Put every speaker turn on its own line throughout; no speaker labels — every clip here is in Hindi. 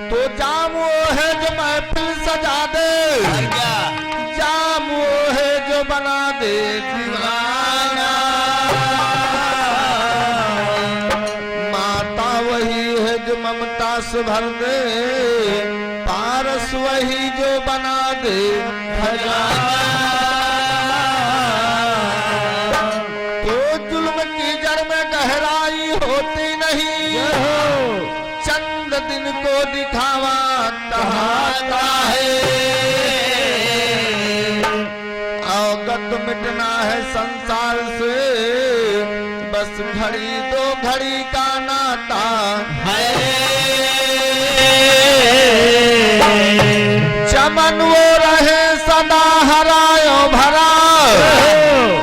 तो जाम वो है जो महफिल सजा दे, जाम वो है जो बना दे दीवाना, माता वही है जो ममता से भर दे, पारस वही जो बना दे खजाना। तो जुल्म की जड़ में गहराई होती नहीं, चंद दिन को दिखावा कहाता है, अवगत मिटना है संसार से, बस घड़ी दो घड़ी का नाता है। चमन वो रहे सदा हरायो भरा,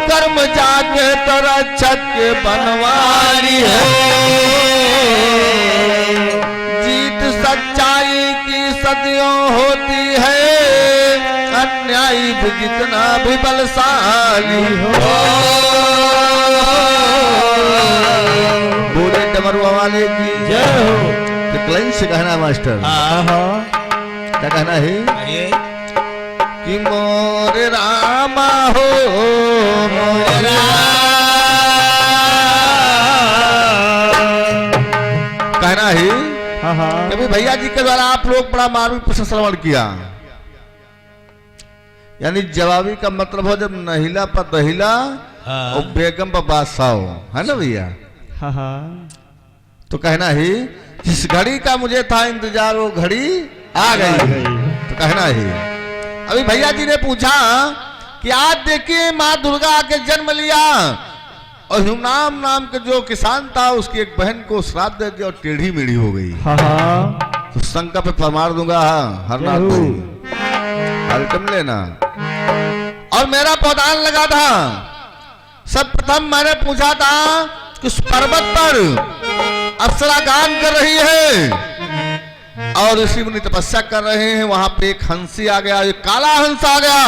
कर्म जाके तो रक्षक के बनवारी है, जीत सच्चाई की सदियों होती है, अन्यायी भी जितना भी बलशाली हो। बोले डमरुआ वाले की जय हो। क्लाइन से कहना मास्टर, क्या कहना है कि मोर रामा हो मोर कहना है कि भैया जी के द्वारा आप लोग बड़ा मार्मिक प्रश्न श्रवण किया, यानी जवाबी का मतलब हो जब नहिला पर दहिला और बेगम पर बादशाह है ना भैया। तो कहना है जिस घड़ी का मुझे था इंतजार वो घड़ी आ गई। तो कहना है अभी भैया जी ने पूछा कि आज देखिए माँ दुर्गा के जन्म लिया और हुनाम नाम के जो किसान था उसकी एक बहन को श्राप दे दिया और टेढ़ी मेढ़ी हो गई। तो शंका पे फरमार दूंगा हरनाथ हल्कम लेना। और मेरा पौधान लगा था, सब प्रथम मैंने पूछा था कि उस पर्वत पर अप्सरा गान कर रही है और ऋषि मुनि तपस्या कर रहे हैं, वहां पे एक हंसी आ गया, एक काला हंस आ गया।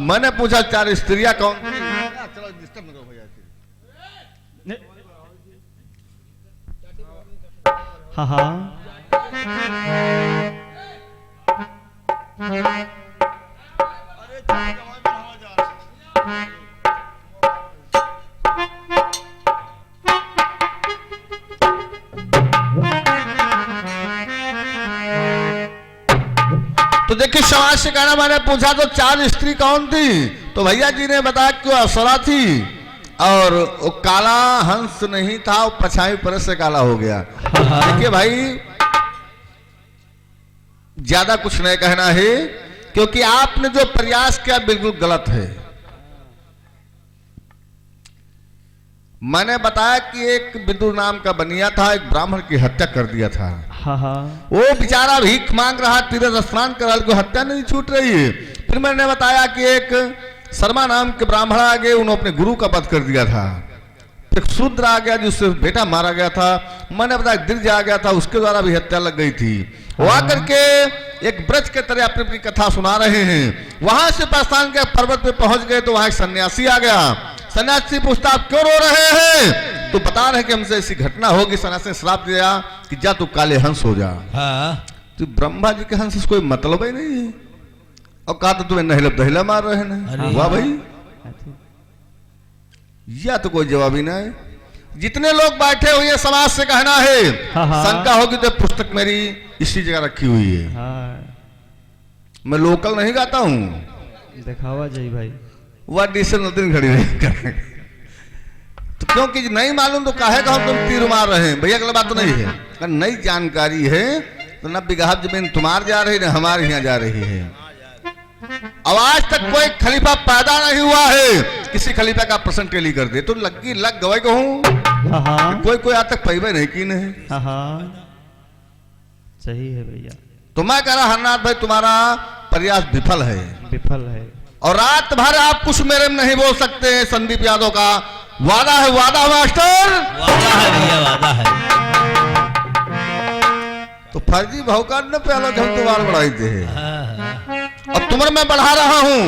मैंने पूछा चार स्त्रियां कौन थी? चलो डिस्टर्ब न करो भैया। तो देखिए समाज से कहना, मैंने पूछा तो चार स्त्री कौन थी? तो भैया जी ने बताया कि वो अप्सरा थी और वो काला हंस नहीं था, वो पछाई परत से काला हो गया। देखिए भाई ज्यादा कुछ नहीं कहना है, क्योंकि आपने जो प्रयास किया बिल्कुल गलत है। मैंने बताया कि एक विदुर नाम का बनिया था, एक ब्राह्मण की हत्या कर दिया था। वो बेचारा भीख मांग रहा, तीर्थ स्नान कर रहा, को हत्या नहीं छूट रही है। फिर मैंने बताया कि एक शर्मा नाम के ब्राह्मण आ गए, उन्होंने अपने गुरु का वध कर दिया था। एक शूद्र आ गया जिससे बेटा मारा गया था। मैंने बताया दिर्ज आ गया था, उसके द्वारा भी हत्या लग गई थी। वो आकर के एक ब्रज के तरह अपनी अपनी कथा सुना रहे हैं। वहां से प्रस्थान के पर्वत पे पहुंच गए तो वहां एक सन्यासी आ गया। सन्यासी पूछता आप क्यों रो रहे हैं? तो बता रहे कि हमसे ऐसी घटना होगी। सन्यासी ने श्राप दिया कि जा तू काले हंस हो जा। तो ब्रह्मा जी के हंस से कोई मतलब ही नहीं है। और कहा तो तुम्हें नहिला दहिला मार रहे हैं। वाह भाई, या तो कोई जवाब ही नहीं। जितने लोग बैठे हुए समाज से कहना है, शंका होगी तो पुस्तक मेरी इसी जगह रखी हुई है। मैं लोकल नहीं गाता हूँ,
दिखावा जाई भाई,
वह डिशन दिन घड़ी नहीं करेंगे। तो क्योंकि नहीं मालूम तो काहे का तुम तीर मार रहे हैं भैया? गलत बात तो नहीं है। अगर नई जानकारी है तो न बिगहा जमीन तुम्हार जा रही न हमारे यहाँ जा रही है। अब आज तक कोई खलीफा पैदा नहीं हुआ है, किसी खलीफा का प्रश्न टेली कर दे तो लग गए कहूँ। कोई कोई आज तक पैबे नहीं की नहीं।
सही है भैया।
तो मैं कह रहा हरनाथ भाई तुम्हारा प्रयास विफल है,
विफल है।
और रात भर आप कुछ मेरे में नहीं बोल सकते। संदीप यादव का वादा है, वादा मास्टर,
वादा है भैया, वादा है।
तो फर्जी भौकाल न पहले हम तुम्हारा बढ़ाई थे, अब तुम्हारे मैं बढ़ा रहा हूं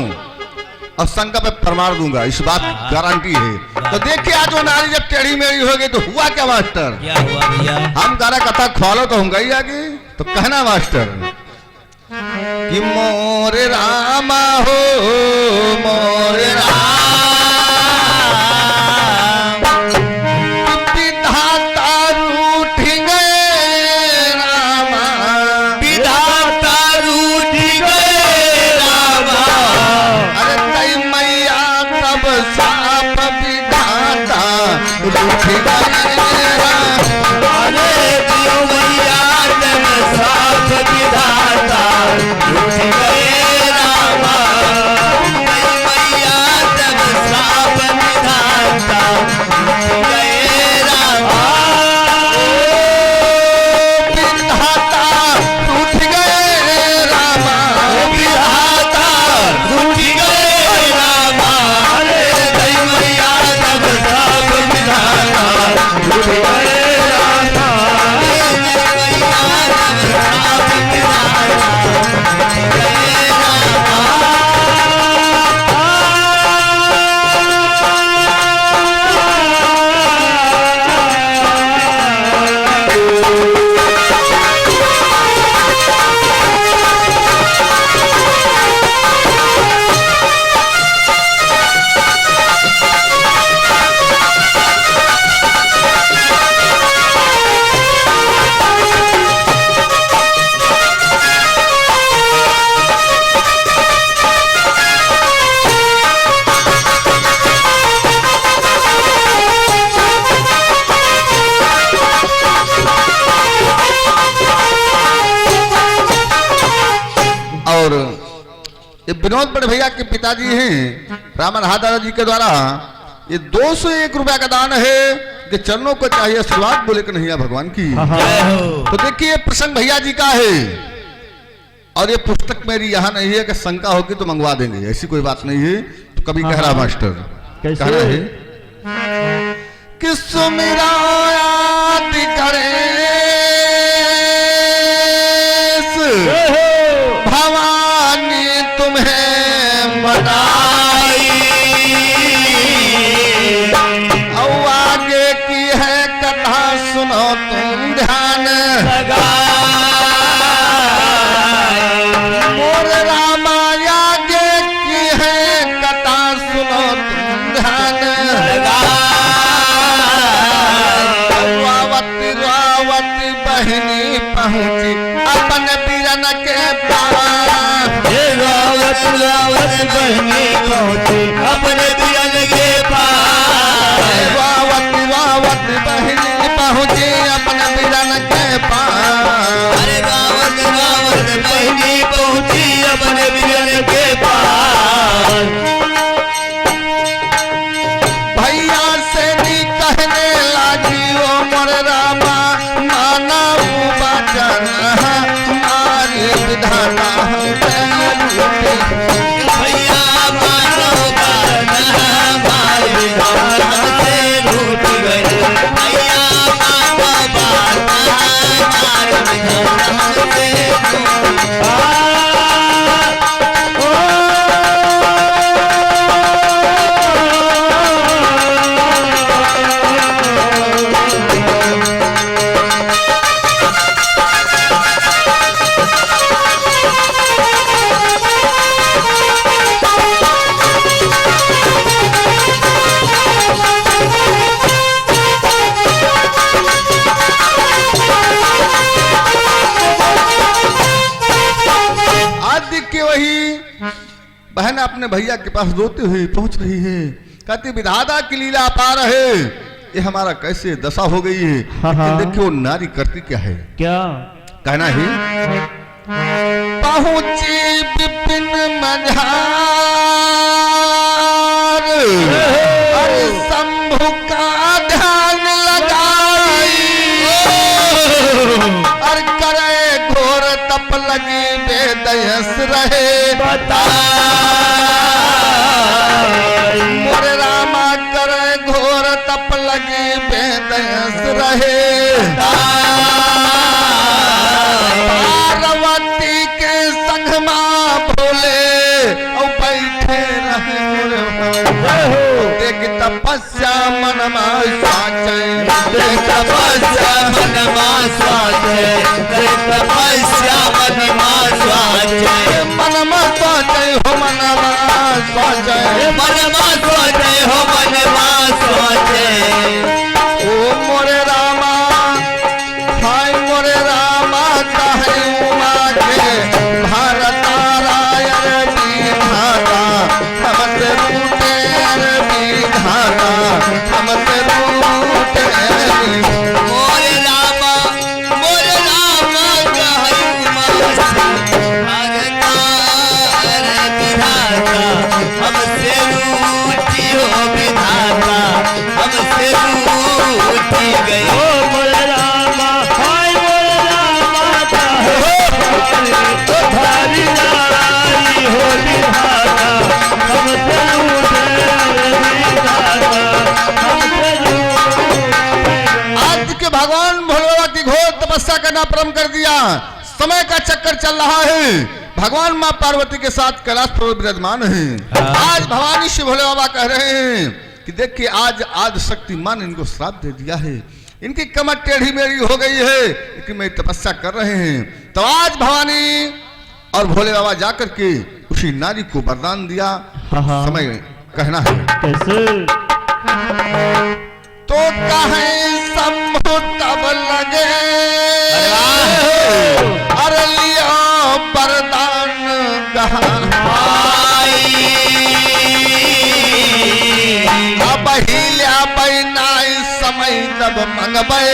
और शंका पे प्रमाण दूंगा, इस बात गारंटी है। तो देखिए आज वो नारी जब टेढ़ी मेढ़ी हो गई तो हुआ क्या मास्टर?
क्या हुआ भैया?
हम गारा कथा खोलो तो हम गई आगे। तो कहना मास्टर कि मोर रामा हो मोर राम विधाता रूठ गए रामा
विधाता रूठ गए रामा।
अरे तई मैया तब साप विधाता रूठ गए राम।
अरे दियो मैया जब साथ विधाता रूठ गए रामा। मैया जब साथ विधाता रूठ गए रामा।
विधाता रूठ गए रामा
विधाता रूठ गए रामा। अरे दई मैया जब साथ विधाता रूठ गए रामा।
और ये विनोद बड़े भैया के पिताजी हैं रामन दादा जी के द्वारा ये 201 रुपया का दान है कि चरणों को चाहिए आशीर्वाद बोले कि नहीं है भगवान की।
जय हो।
तो देखिए प्रसंग भैया जी का है और ये पुस्तक मेरी यहाँ नहीं है कि शंका होगी तो मंगवा देंगे, ऐसी कोई बात नहीं है। तो कभी कह रहा मास्टर कहना है कि सुमिरा याद करे भवानी तुम्हें बनाई और आगे की है कथा सुनो तुम ध्यान मोर रामा आगे की है कथा सुनो तुम ध्यान रावती रावती बहनी पहुंची अपन बीरन के पास
रावत रावत बहनी पहुंची अपने दियन के पास।
रावती रावती बहनी पहुंची अपन बीरन के पास।
अरे रावत रावत बहनी पहुंची अपने दियन के पास।
भैया से भी कहने लगी ओ मोर रामा माना वचन हमारी विधाता
भैया मानो बात हमारे विधान से रूठ गए। भैया मानो बात हमारे विधान से रूठ
बहन अपने भैया के पास रोते हुए पहुंच रही है, कहती विधाता की लीला अपार है, ये हमारा कैसे दशा हो गई है। लेकिन देखिए वो नारी करती क्या है,
क्या
कहना है पहुंची विपिन मझार अरे शंभु का ध्यान लगाई और करे घोर तप लगी बेदयस रहे
बता
मोर रामा करे घोर तप लगी बेदयस रहे पार्वती के संग मां भोले और बैठे रहे देख तपस्या मन मा स्वाचै
तपस्या मन मा स्वाचै सोचे करे तपस्या महिमा सोचे
मन में सोचे हो मनवा सोचे
मनमा सोचे हो मनमा सोचे
ओ मोरे रामा हाय मोरे रामा कहे उमा के भारत रायर विधाता हमसे रूठे विधाता हमसे रूठे
मोरे रामा कहयुमा भगता विधाता हमसे रूठी हो विधाता हमसे रूठी गई
ओ मोरे रामा हाय मोरे रामा तो भारी नारी हो विधाता हमसे रूठे विधाता हमसे रूठे
आज के भगवान भोलेबाबा की घोर तपस्या करना प्रारंभ कर दिया। समय का चक्कर चल रहा है। भगवान मां पार्वती के साथ कैलाश पर्वत विराजमान है। आज भवानी श्री भोले बाबा कह रहे हैं कि देखिए आज आदि शक्ति मां ने इनको श्राप दे दिया है, इनकी कमर टेढ़ी मेढ़ी हो गई है, लेकिन मैं तपस्या कर रहे हैं। तो आज भवानी और भोले बाबा जाकर के उसी नारी को वरदान दिया।
हाँ।
समय कहना है
कैसे
तो कहे शंभु तब लगे अरे लिया वरदान गहन अब हिल्या बैनाई समय जब मंगबे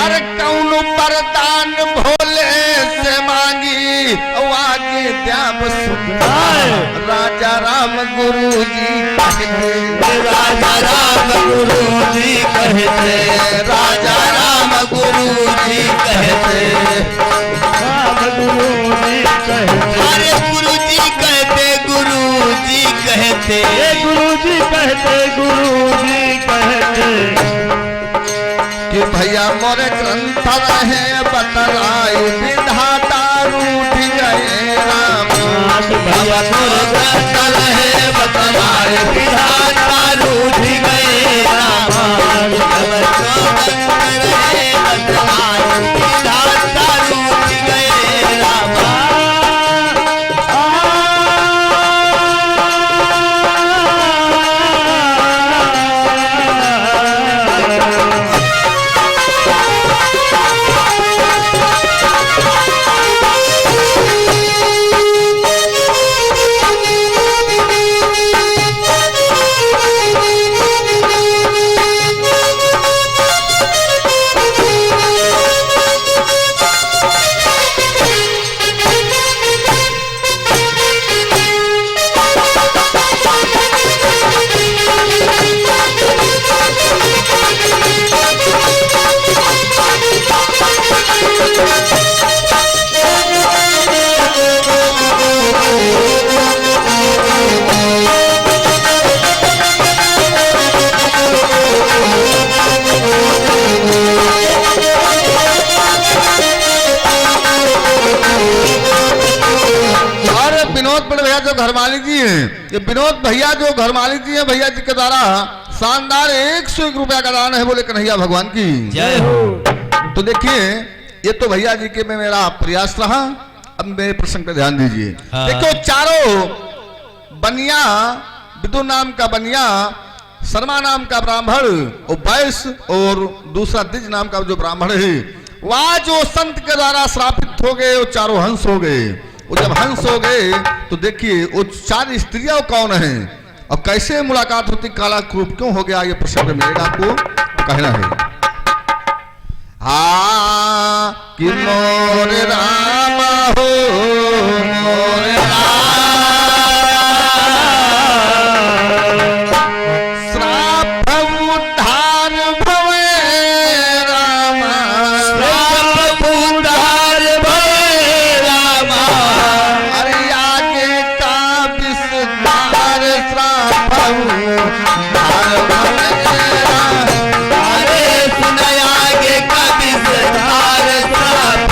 अरे कौन वरदान भोले से मांगी आगे द्याब राजा राम गुरु जी
राजा राम गुरु जी कहते राजा राम गुरु जी कहते
राम गुरु जी कहते
अरे गुरु जी कहते गुरु जी कहते
ये गुरु जी कहते गुरु जी कहते
कि भैया मोरे ग्रंथ रहे बतराई विधाता रूठ गए राम
भैया मोर ग्रंथ रहे बतलाए विधाता रूठ गए रामा रहे बतलाए विधाता रूठ गए रामा
विनोद बड़े भैया जो घर मालिक जी हैं, ये विनोद भैया जो घर मालिक जी हैं, भैया जी के द्वारा शानदार 101 रुपया का दान है, बोले कन्हैया भगवान की
जय हो।
तो देखिए ये तो भैया जी के में मेरा प्रयास रहा। अब मेरे प्रसंग पे ध्यान दीजिए।
हाँ।
देखो चारों बनिया, विदु नाम का बनिया, शर्मा नाम का ब्राह्मण और वैश्य और दूसरा द्विज नाम का जो ब्राह्मण है, वह जो संत के द्वारा श्रापित हो गए, वो चारों हंस हो गए। वो जब हंस हो गए तो देखिए वो चार स्त्रियां कौन हैं और कैसे मुलाकात होती, काला क्रूप क्यों हो गया, ये प्रसंग मिलेगा आपको कहना है। कि मोर राम हो मोर श्राप उद्धार भवे रामा,
श्राप उद्धार भवे रामा,
अरे आगे का विस्तार श्राप उद्धार भवे रामा।
अरे सुन आगे का विस्तार श्राप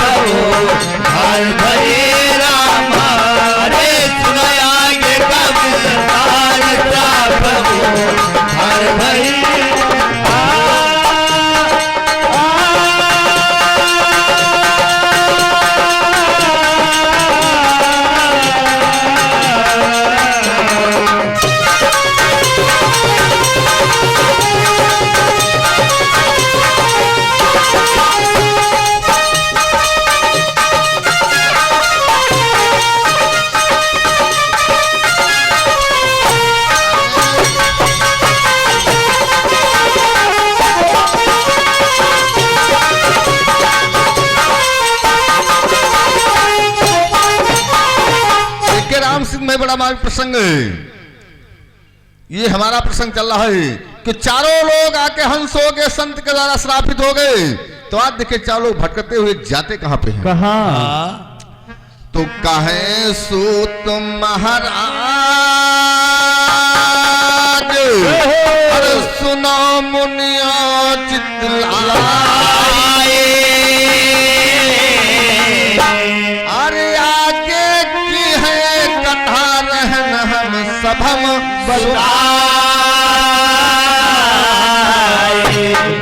में बड़ा हमारा प्रसंग है। ये हमारा प्रसंग चल रहा है कि चारों लोग आके हंस हो गए, संत के द्वारा श्रापित हो गए। तो आज देखिए चारों लोग भटकते हुए जाते कहां पे हैं?
कहाँ?
तो कहे सूत महाराज, अरे सुनो मुनिया चितलाए, अरे आगे की है कथा रहन हम सब हम बताए।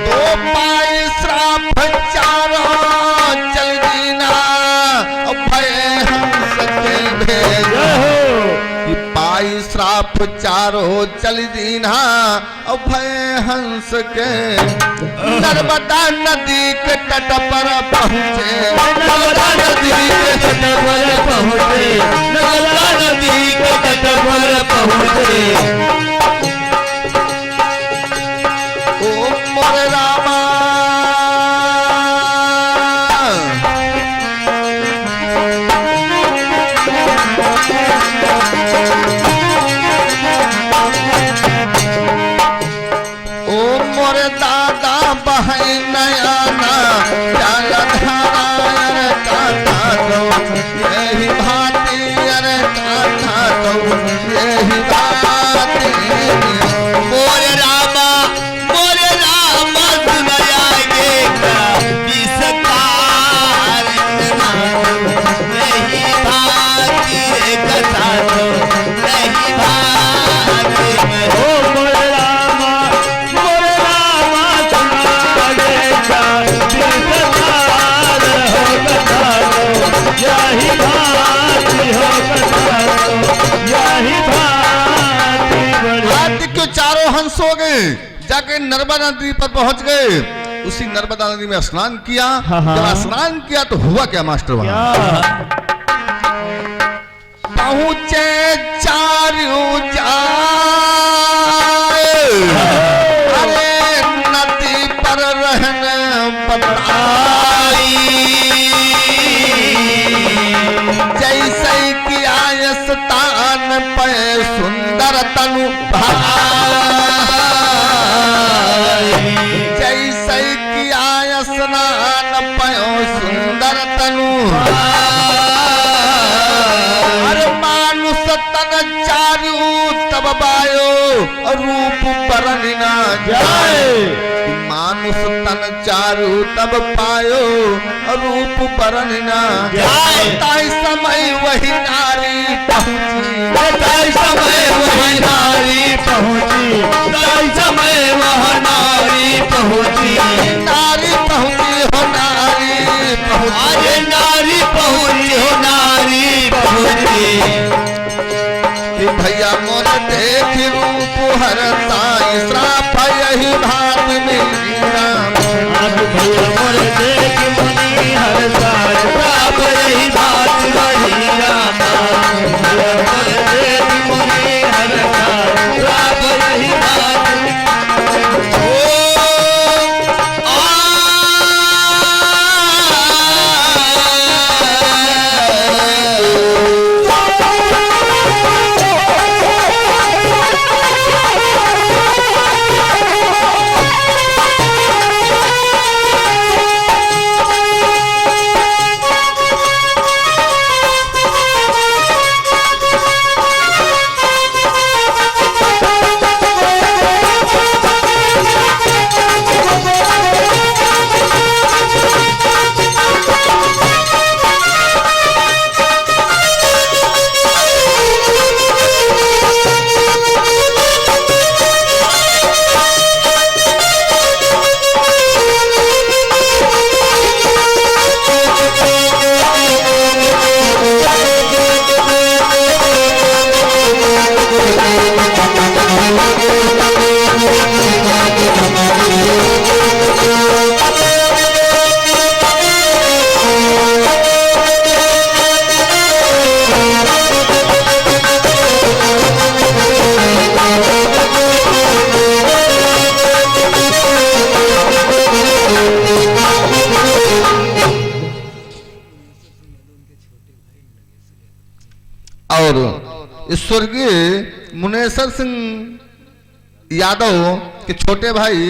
तो पाई श्राप चारों चल दीना, भय हंस के भेज कि पाई श्राप चारों चल दीना, भय हंस के। नर्मदा नदी के तट पर पहुँचे, नर्मदा नदी के तट पर पहुँचे, नर्मदा नदी के तट पर पहुँचे। ओ मोरे रामा, ओ मोरे दादा बहन नयाना, जल धारा काथा दो, यही भांति अरे काथा दो, यही भांति।
मोरे रामा सुन आगे का विस्तार, नहीं भांति रे कथा तो नहीं भांति में।
ओ मोरे रामा सुना आगे का विस्तार हो कथा दो, यही भांति हो कथा दो, यही भांति बड़ी।
आज क्यों चारों हंस हो गए, जाके नर्मदा नदी पर पहुंच गए। उसी नर्मदा नदी में स्नान किया।
हाँ।
जब स्नान किया तो हुआ क्या मास्टर वहां?
क्या?
पहुंचे चारों जाए, अरे नदी पर रहने बताई, जैसे कि आयस्तान पे सुंदर तनु भाई, जैसे कि आयस्नान पयो सुंदर तनु भाई। मानुष तन चारू तब बायो, रूप बरन ना जाए। मानुष तन चारू तब पायो, रूप बरन ना जाए। ताई समय वही नारी पहुंची,
ताई समय वही नारी पहुंची, ताई समय वह नारी पहुंची,
नारी पहुंची हो नारी पहुंची,
अरे नारी पहुंची हो नारी पहुंची।
कि भैया मोर देख रूप हर साई, श्राप यही भात मिली राम।
अब भैया मोर देख मुनि हर साज,
श्राप यही भात मिली राम।
भैया मोर देख मुनि हर साज,
श्राप यही भात। ओ
और स्वर्गीय मुनेश्वर सिंह यादव के छोटे भाई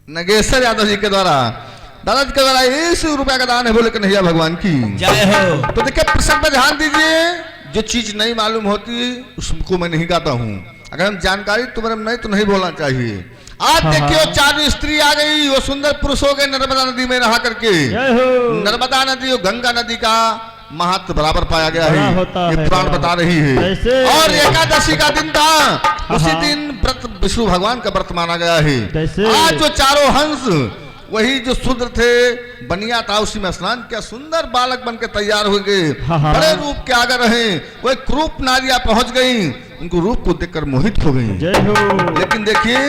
नगेश्वर यादव जी के द्वारा दादा जी के द्वारा 1 रुपया का दान है। बोले कन्हैया भगवान की
जय हो।
तो देखिए प्रसंग पे ध्यान दीजिए, जो चीज नहीं मालूम होती उसको मैं नहीं गाता हूँ। अगर हम जानकारी तुम्हारे में नहीं तो नहीं बोलना चाहिए। आज देखिए वो 4 स्त्री आ गई, वो सुंदर पुरुष हो गए नर्मदा नदी में नहा करके। नर्मदा नदी और गंगा नदी का महत्व बराबर पाया गया है, ये पुराण बता रही है। और एकादशी का दिन था, उसी दिन व्रत विष्णु भगवान का व्रत माना गया है। आज जो चारों हंस वही जो शूद्र थे बनिया था, उसी में स्नान किया, सुंदर बालक बन के तैयार हो गए, बड़े रूप के आगे रहे। वो क्रूप नारियां पहुंच गई, उनको रूप को देखकर मोहित हो गई। लेकिन देखिए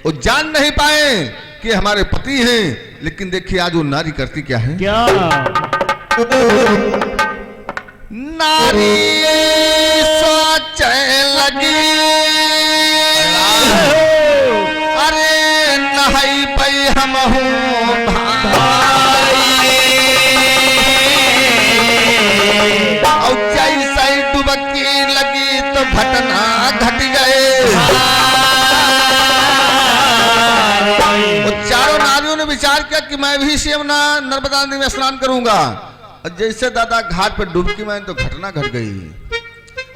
वो जान नहीं पाए कि हमारे पति हैं। लेकिन देखिए आज वो नारी करती क्या है,
क्या
नारी सोच लगी, अरे नहाई पई हम और जैसे डुबकी लगी तो घटना घट गए। वो चारों नारियों ने विचार किया कि मैं भी सेम ना नर्मदा नदी में स्नान करूंगा। और जैसे दादा घाट पे डुबकी मारी तो घटना घट गई।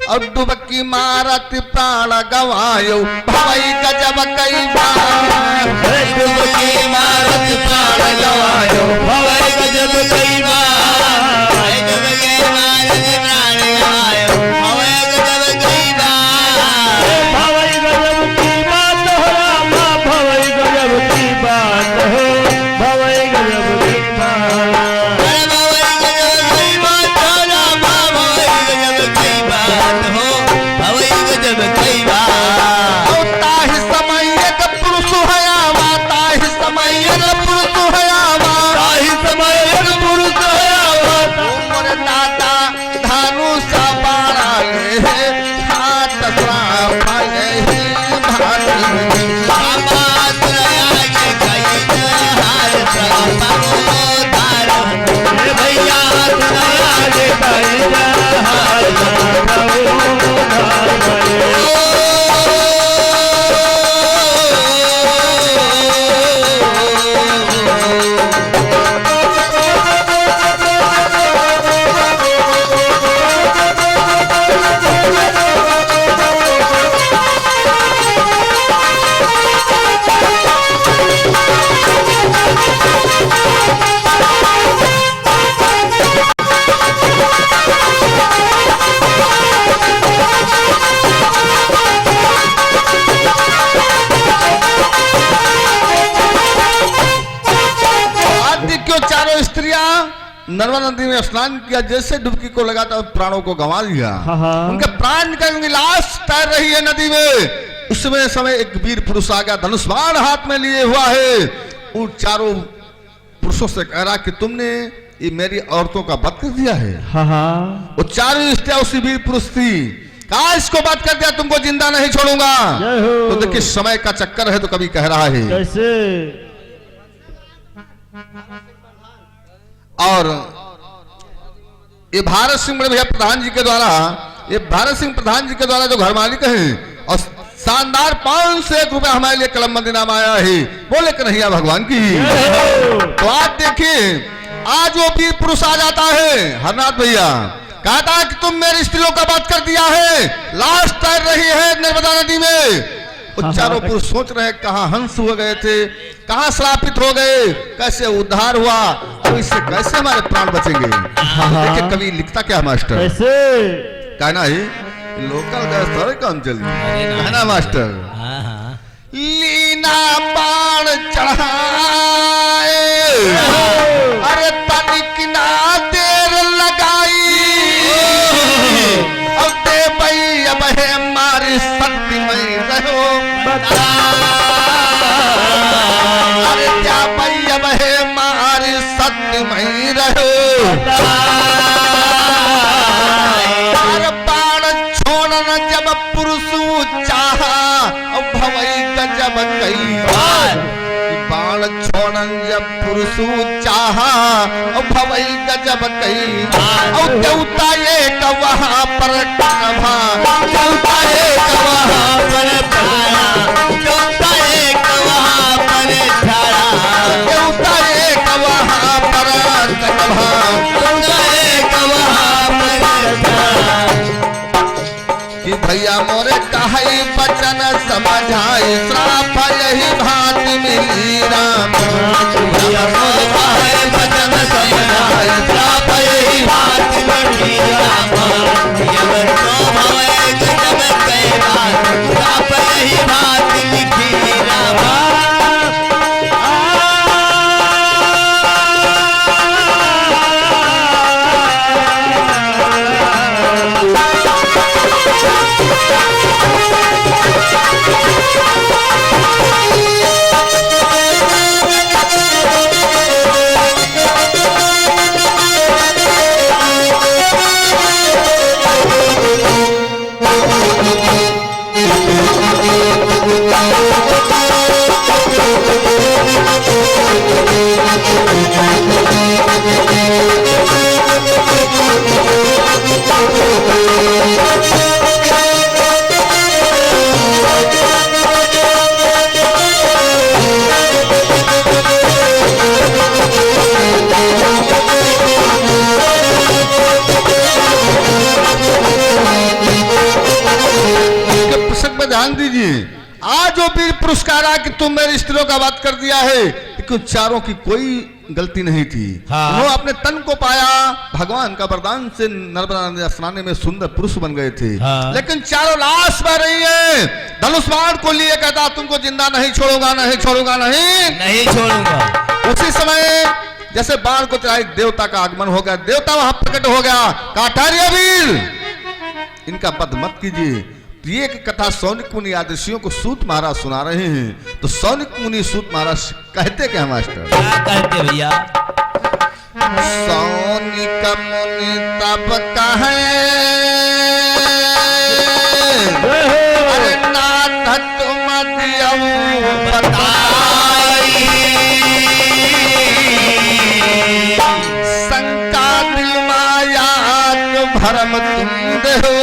और डुबकी मारत प्राण गवायो भवई गजब कई बार,
डुबकी मारत प्राण गवायो भवई गजब कई बार, डुबकी मारत प्राण गवायो भवई गजब कई बार।
भवई गजब की बात हो रामा, भवई गजब की बात हो, भवई गजब की बात।
नर्मदा नदी में स्नान किया, जैसे डुबकी को लगाता प्राणों को गंवा लिया। उनके प्राण निकल, लाश तैर रही है नदी में। उसमें समय एक वीर पुरुष आ गया, धनुष बाण हाथ में लिए हुआ है। उन चारों पुरुषों से कह रहा कि तुमने ये मेरी औरतों का वध कर दिया है। वो चारों स्त्रियां उसी वीर पुरुष थी। कहा इसको वध कर दिया, तुमको जिंदा नहीं छोड़ूंगा। तो देखिए समय का चक्कर है, तो कभी कह रहा है
कैसे।
और ये भारत सिंह बड़े भैया प्रधान जी के द्वारा, ये भारत सिंह प्रधान जी के द्वारा जो घर मालिक हैं, और शानदार 501 रुपया हमारे लिए कलम नाम आया है। बोले कन्हैया भगवान की। तो आज देखिए आज वो वीर पुरुष आ जाता है हरनाथ भैया, कहता है कि तुम मेरी स्त्रियों का वध कर दिया है, लाश तैर रही है नर्मदा नदी में। वो चारों पुरुष सोच रहे हैं कहाँ हंस हो गए थे, कहाँ श्रापित हो गए, कैसे उद्धार हुआ, अब इससे कैसे हमारे प्राण बचेंगे। देखिए कवि लिखता क्या मास्टर,
कैसे
कहना है लोकल गैस थोड़े काम चल है ना मास्टर। लीना बाण चढ़ाए, अरे तनिक ना देर लगाई, अब दे भाई अब है मारी शक्ति में रहो बता, अरे क्या भाई अब है मारी शक्ति में रहो। अरे बाण छोड़ना जब पुरुष चाहा, अब भवई गजब कई बार, बाण छोड़ भगवान जब पुरुष चाहा और भवई गजब कई और देवता एक वहां पर कन्हा
देवता एक वहाँ पर ठाड़ा देवता एक वहाँ पर ठाड़ा
देवता एक वहां पर कन्हा
देवता एक वहाँ पर ठाड़ा
कि भैया मोरे कहाई बचन समझाई श्राप यही भांति मिली राम
भैया मोरे कहाई बचन समझाई श्राप यही भांति मिली राम यमन को भवै गजब कई बार श्राप यही भांति लिखी राम
ध्यान दीजिए। आज जो भी पुरस्कार आ कि तुम मेरी स्त्रियों का बात कर दिया है, लेकिन चारों की कोई गलती नहीं थी।
हाँ।
उन्होंने अपने तन को पाया, भगवान का वरदान से नर्मदा नदी स्नान में सुंदर पुरुष बन गए थे।
हाँ।
लेकिन चारों लाश बह रही है। धनुष बाण को लिए कहता तुमको जिंदा नहीं छोड़ूंगा, नहीं छोड़ूंगा,
नहीं छोड़ूंगा।
उसी समय जैसे बाण को चढ़ाई देवता का आगमन हो गया, देवता वहां प्रकट हो गया। काटारिया वीर इनका वध मत कीजिए। ये एक कथा सौनिक मुनि आदर्शियों को सूत महाराज सुना रहे हैं। तो सौनिक मुनि सूत महाराज कहते क्या मास्टर?
क्या कहते भैया?
सौनिक मुनि तब कहे अरे नाथ तुम दियऊ बताई, शंका दिल माया भरम तुम देहो,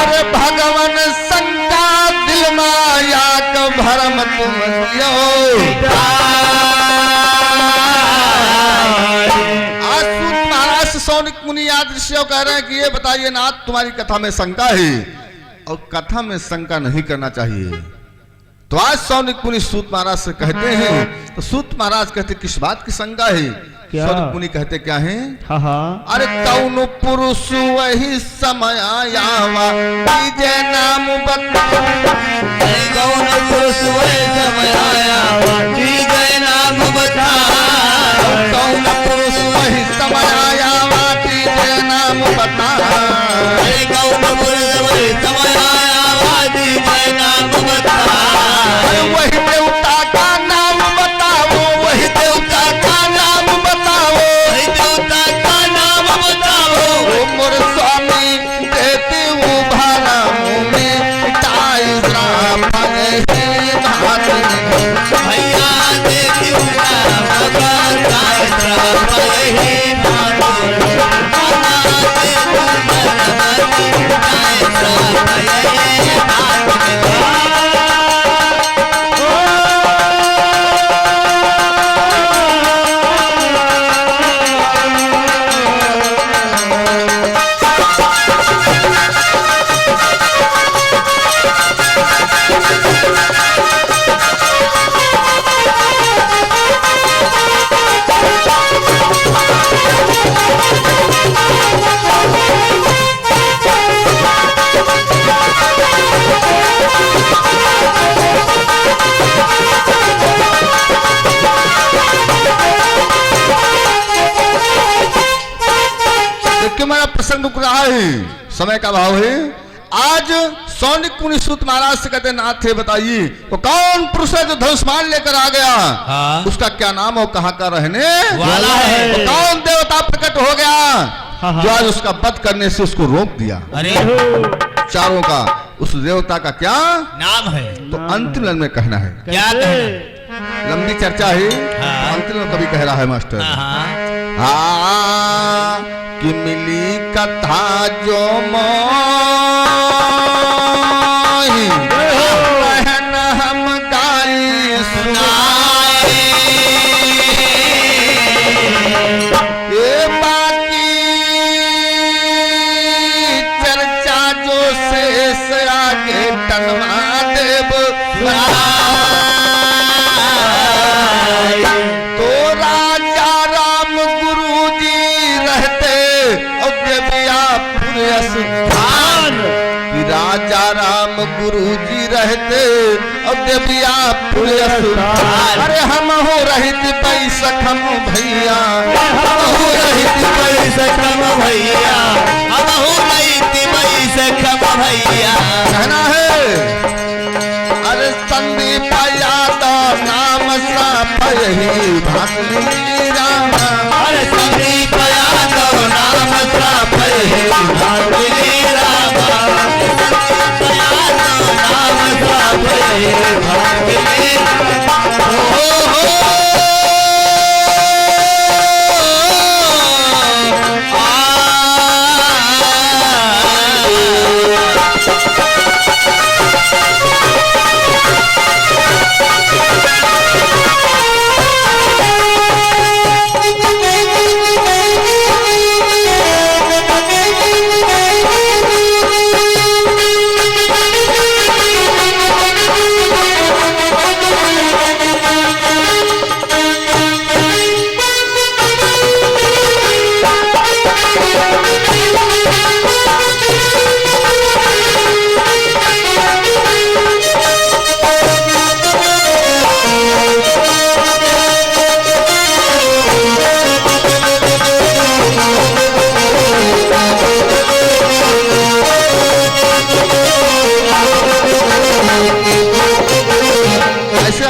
अरे भगवान शंका दिल माया का भरम तुम दियो। आज सूत महाराज सौनिक मुनि आदर्शियों कह रहे हैं कि ये बताइए नाथ तुम्हारी कथा में शंका है और कथा में शंका नहीं करना चाहिए। तो आज सौनिक मुनि सूत महाराज से कहते हैं, तो सूत महाराज कहते किस बात की शंका है?
क्या?
सौनिक मुनि कहते क्या है?
हाँ हाँ।
अरे कौन पुरुष वही समय आयावा कीजे नाम बता,
अरे कौन पुरुष वही समय आया कीजे नाम बता,
कौन पुरुष वही समय आयावा कीजे नाम बता,
अरे कौन पुरुष वही समय आया कीजे नाम बता,
अरे वही देवता का नाम बताओ, वही देवता का नाम बताओ,
वही देवता का नाम बताओ।
ओ मोर स्वामी देते वो भाना में टाई श्राप है भात
भैया देखी भगवान का श्राप यही भांति, भैया देखी भगवान का श्राप यही भांति।
देखिए मेरा प्रसंग रुक रहा है, समय का भाव है। आज सौनिक मुनि सूत महाराज से कहते नाथ थे बताइए वो कौन पुरुष है जो धनुष्मान लेकर आ गया?
हाँ।
उसका क्या नाम और कहाँ का रहने
वाला है?
वो कौन देवता प्रकट हो गया
हाँ।
जो आज उसका वध करने से उसको रोक दिया?
अरे
चारों का उस देवता का क्या
नाम है।
तो अंतिम लाइन में कहना है।
क्या
कैसे?
लंबी चर्चा है
हाँ।
तो अंतिम में कभी कह रहा है मास्टर
हाँ
कि मिली कथा जो मोहि बहन हम गाई सुनाए ये बाकी चर्चा जो शेष आगे टनवा देव तो राजा राम गुरु जी रहते स्थान कि राजा राम गुरु जी रहते अरे हम हो रहित पैसखम भैया
हम हो रहित पैसखम भैया हम हो रहित पैसखम भैया
कहना है। अरे संदीप यादव नाम सा यही भागली राम
अरे संदीप यादव नाम सा यही भागली राम संदीप यादव नाम सा यही भागली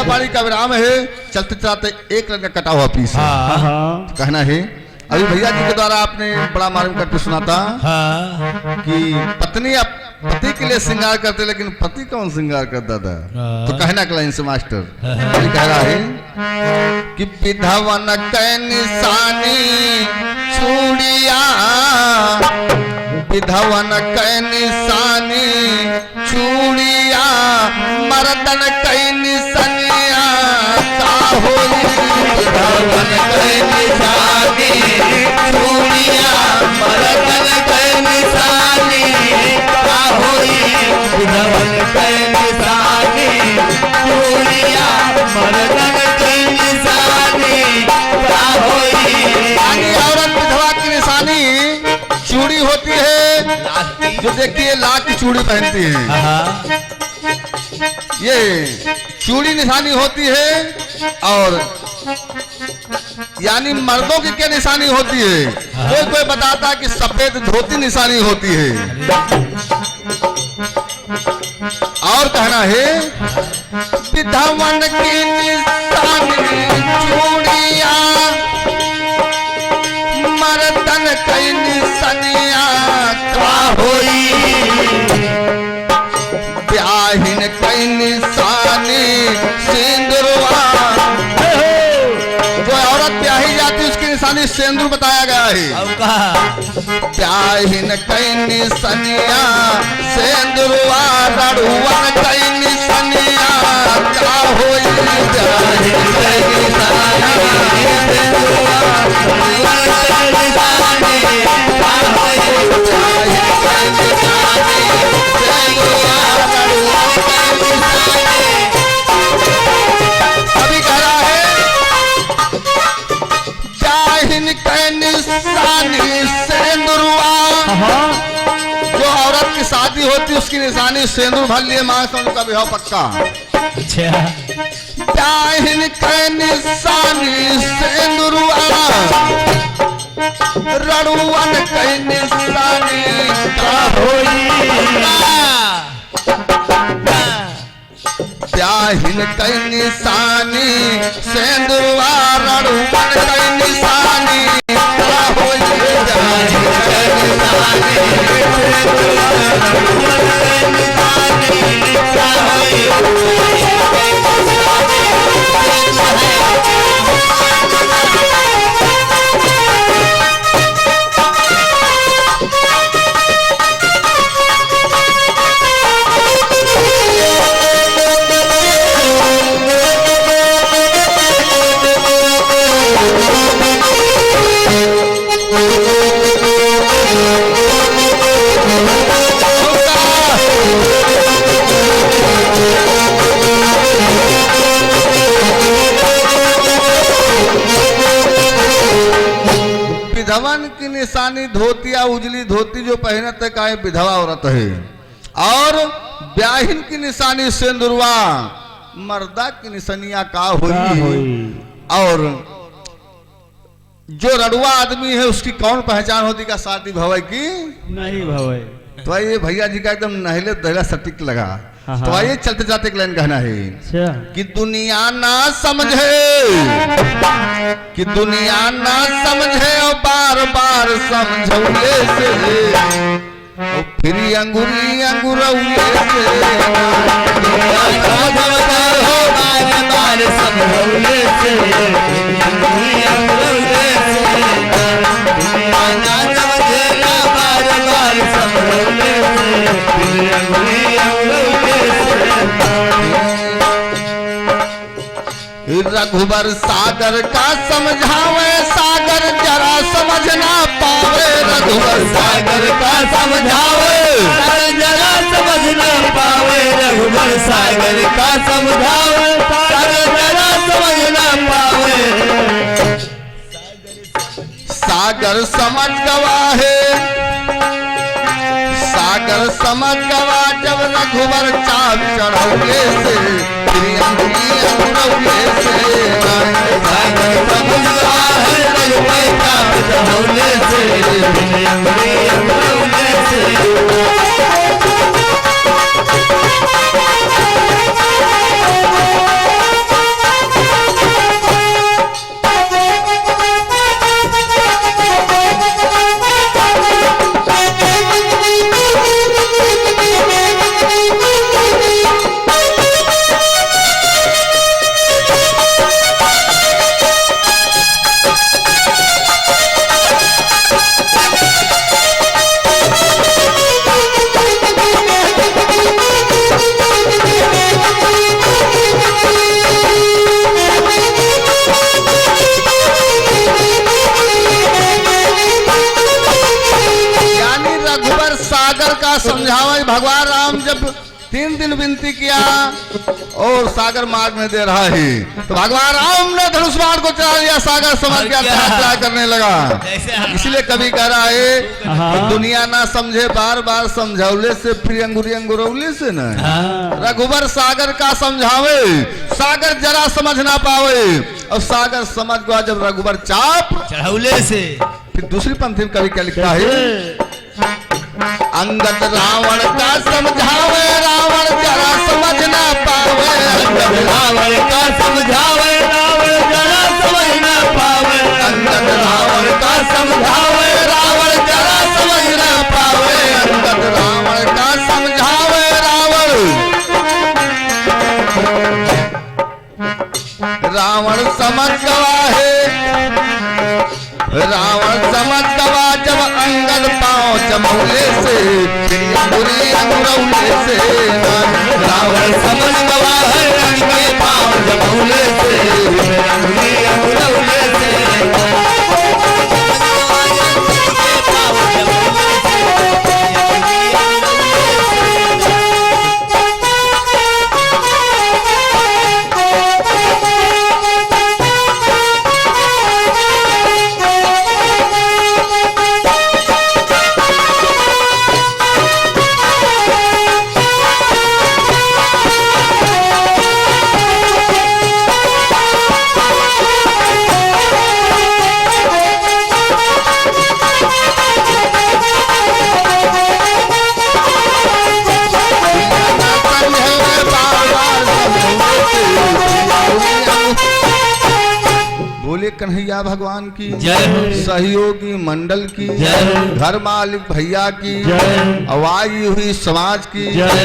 वाणी का विराम है। चलते चलते एक रंग का कटा हुआ पीस है।
हाँ।
कहना है अभी भैया जी के द्वारा आपने बड़ा मालूम करके सुना था कि पत्नी पति के लिए श्रृंगार करते लेकिन पति कौन श्रृंगार करता था। तो कहना के लाइन से मास्टर कह रहा है कि विधवन के निशानी चूड़िया विधवन के निशानी चूड़िया मर्दन के निशानिया का होई
विधवन के निशानी चूड़िया मर्दन के निशानी का होई विधवन के निशानी चूड़िया मर्दन के निशानी का होई।
यानी औरत विधवा की निशानी चूड़ी होती है जो देखिए लाख की चूड़ी पहनती है। ये चूड़ी निशानी होती है और यानी मर्दों की क्या निशानी होती है। कोई कोई बताता है कि सफेद धोती निशानी होती है। और कहना है विधवन की निशानी चूड़िया मर्दन कई निशानिया का होई ब्याहिन कई निशानी सिंदूरवा। जो औरत ब्याही जाती उसकी निशानी सिंदूर बताया गया है। ब्याहिन कई निशानिया सिंदूरवा रड़ुवन कई निशानिया का होई ब्याहिन कई निशानिया सिंदूरवा रड़ुवन कई निशानी का होई ब्याहिन कई निशानी सिंदूरवा रड़ुवन कई निशानी। अभी कह रहा है जाहिन कई निशानी सिंदूरवा। जो औरत की शादी होती उसकी निशानी सिंदूर भर लिए मांस उनका विवाह पक्का। जाहिन कई निशानी सिंदूरवा रड़ुवन कई निशानी का होई ब्याहिन कई निशानी सिंदूरवा रड़ुवन कई निशानी का होई ब्याहिन कई निशानी विधवन की निशानी धोतिया उजली धोती जो पहनते का विधवा औरत है, और ब्याहिन की निशानी सिंदूरवा मर्दा की निशानियां का हुई। और जो रड़ुआ आदमी है उसकी कौन पहचान होती का शादी भवे की
नहीं भवे।
तो ये भैया जी का एकदम नहले दहला सटीक लगा। तो आइए चलते जाते एक लाइन कहना है कि दुनिया ना समझे, कि दुनिया ना समझे और बार बार समझौले से, और फिर अंगुरी अंगुरौले से, दुनिया ना समझे हो बार बार समझौले से, अंगुरी अंगुरौले से, दुनिया ना समझे ना बार बार समझौले से, फिर अंगुरी अंगुरौले से। रघुबर सागर का समझावे सागर जरा समझ ना पावे, रघुबर सागर का समझावे सागर जरा समझ ना पावे, रघुबर सागर का समझावे सागर जरा समझ ना पावे। सागर समझ गवा है, सागर समझ गवा जब रघुबर चाप चढ़ौले से, अंगुरौले से, सागर समझ गवा है रघुबर चाप चढ़ौले से, अंगुरौले से। समझावा भगवान राम जब 3 दिन विनती किया और सागर मार्ग में दे रहा है, तो भगवान राम ने धनुष बाण को चला लिया, सागर समझ गया, फैसला करने लगा। इसलिए कभी कह रहा है कि दुनिया ना समझे बार बार समझौले से, फिर अंगुरी अंगुरौले से न। रघुबर सागर का समझावे सागर जरा समझ ना पावे, और सागर समझ गया जब रघुबर चाप
चढ़ौले से।
फिर दूसरी पंक्ति में कवि क्या लिखता है, अंगद रावण का समझावे रावण जरा समझ ना पावे, अंगद रावण का समझावे रावण जरा समझ ना पावे, अंगद रावण का समझावे रावण जरा समझ ना पावे, अंगद रावण का समझावे रावण समझ गवा है, रावण समझ गवा जब अंगद पाँव चमौले से, अंगुरी अंगुरौले से, रावण समझ गवा है अंगद पाँव चमौले से, अंगुरी अंगुरौले से। बोले कन्हैया भगवान की
जय हो।
सहयोगी मंडल की
जय हो।
घर मालिक भैया की
जय हो।
अवाई हुई समाज की
जय